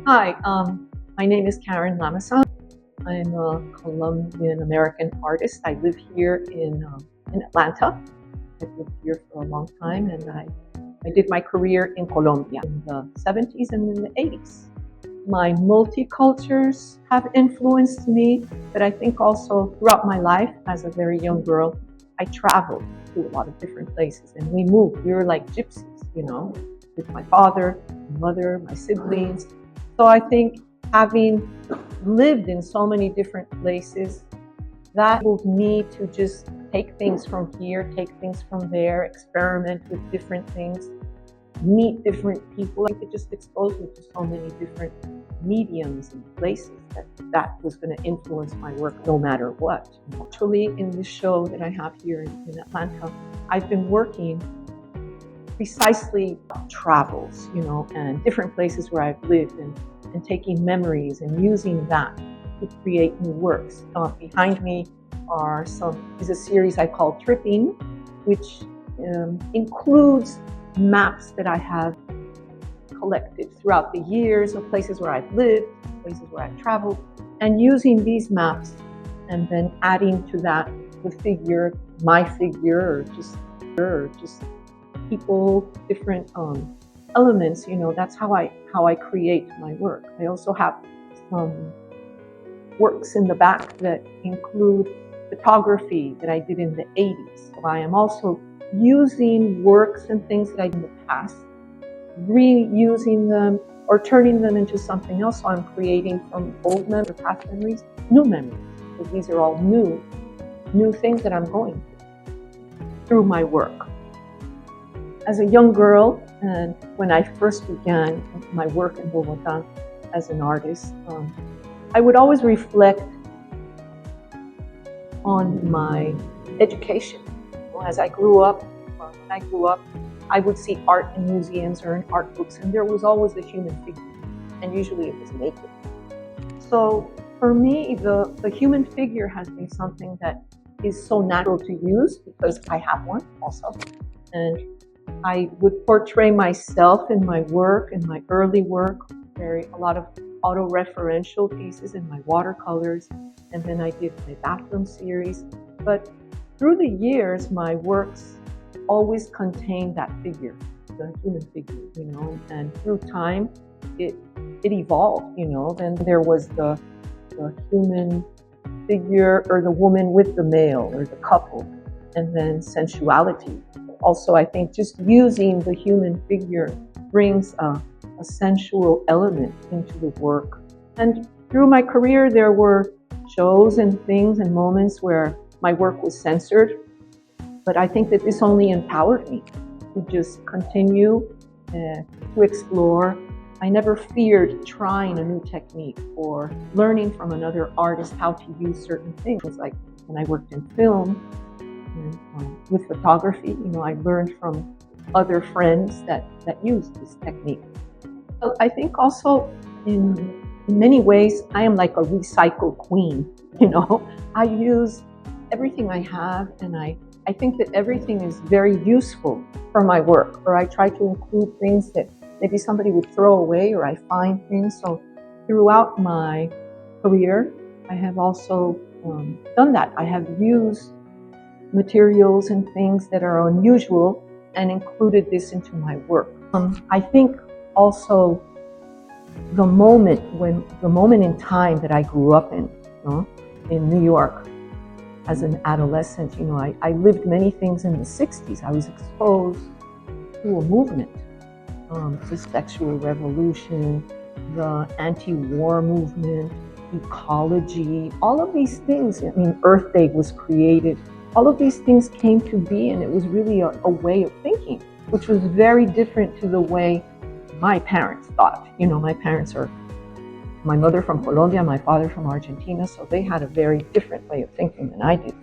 Hi, my name is Karen Lamassonne. I'm a Colombian-American artist. I live here in Atlanta. I've lived here for a long time, and I did my career in Colombia in the 70s and in the 80s. My multicultures have influenced me, but I think also throughout my life as a very young girl, I traveled to a lot of different places, and we moved. We were like gypsies, with my father, my mother, my siblings. So I think having lived in so many different places, that enabled me to just take things from here, take things from there, experiment with different things, meet different people. I could just expose me to so many different mediums and places that was going to influence my work no matter what. Actually, in the show that I have here in Atlanta, I've been working precisely travels, and different places where I've lived and taking memories and using that to create new works. Behind me is a series I call Tripping, which includes maps that I have collected throughout the years of places where I've lived, places where I've traveled, and using these maps and then adding to that the figure, my figure, or just people, different elements. That's how I create my work. I also have some works in the back that include photography that I did in the 80s. So I am also using works and things that I did in the past, reusing them or turning them into something else. So I'm creating from old memories or past memories, new memories, because these are all new things that I'm going through my work. As a young girl, and when I first began my work in Bogota as an artist, I would always reflect on my education. As I grew up, when I grew up, I would see art in museums or in art books, and there was always a human figure, and usually it was naked. So for me, the human figure has been something that is so natural to use because I have one also. And I would portray myself in my work, in my early work, a lot of auto-referential pieces in my watercolors, and then I did my bathroom series. But through the years, my works always contained that figure, the human figure, and through time, it evolved, Then there was the human figure or the woman with the male or the couple, and then sensuality. Also, I think just using the human figure brings a sensual element into the work. And through my career, there were shows and things and moments where my work was censored. But I think that this only empowered me to just continue to explore. I never feared trying a new technique or learning from another artist how to use certain things. Like when I worked in film, and with photography, I learned from other friends that use this technique. So I think also in many ways, I am like a recycle queen. I use everything I have, and I think that everything is very useful for my work, or I try to include things that maybe somebody would throw away, or I find things. So throughout my career, I have also done that. I have used materials and things that are unusual and included this into my work. I think also the moment in time that I grew up in New York as an adolescent, I lived many things in the 60s. I was exposed to a movement, the sexual revolution, the anti-war movement, ecology, all of these things. Earth Day was created. All of these things came to be, and it was really a way of thinking, which was very different to the way my parents thought. My mother from Colombia, my father from Argentina, so they had a very different way of thinking than I did,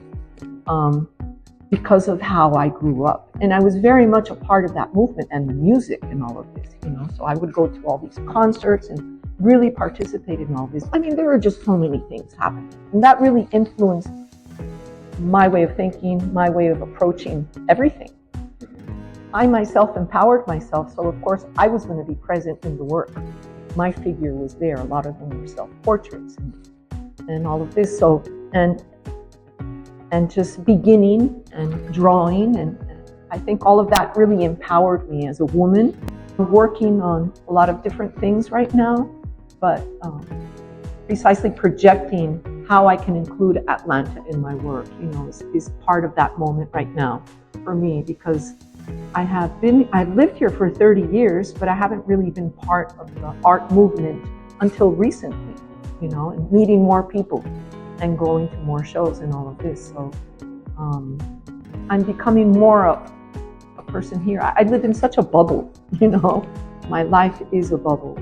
because of how I grew up. And I was very much a part of that movement and the music and all of this, so I would go to all these concerts and really participate in all this. There were just so many things happening, and that really influenced my way of thinking, my way of approaching everything. I myself empowered myself, so of course I was going to be present in the work. my figure was there. A lot of them were self-portraits and all of this. So, and just beginning and drawing, and I think all of that really empowered me as a woman. I'm working on a lot of different things right now, but precisely projecting how I can include Atlanta in my work, is part of that moment right now for me, because I've lived here for 30 years, but I haven't really been part of the art movement until recently, and meeting more people and going to more shows and all of this. So I'm becoming more of a person here. I live in such a bubble, my life is a bubble.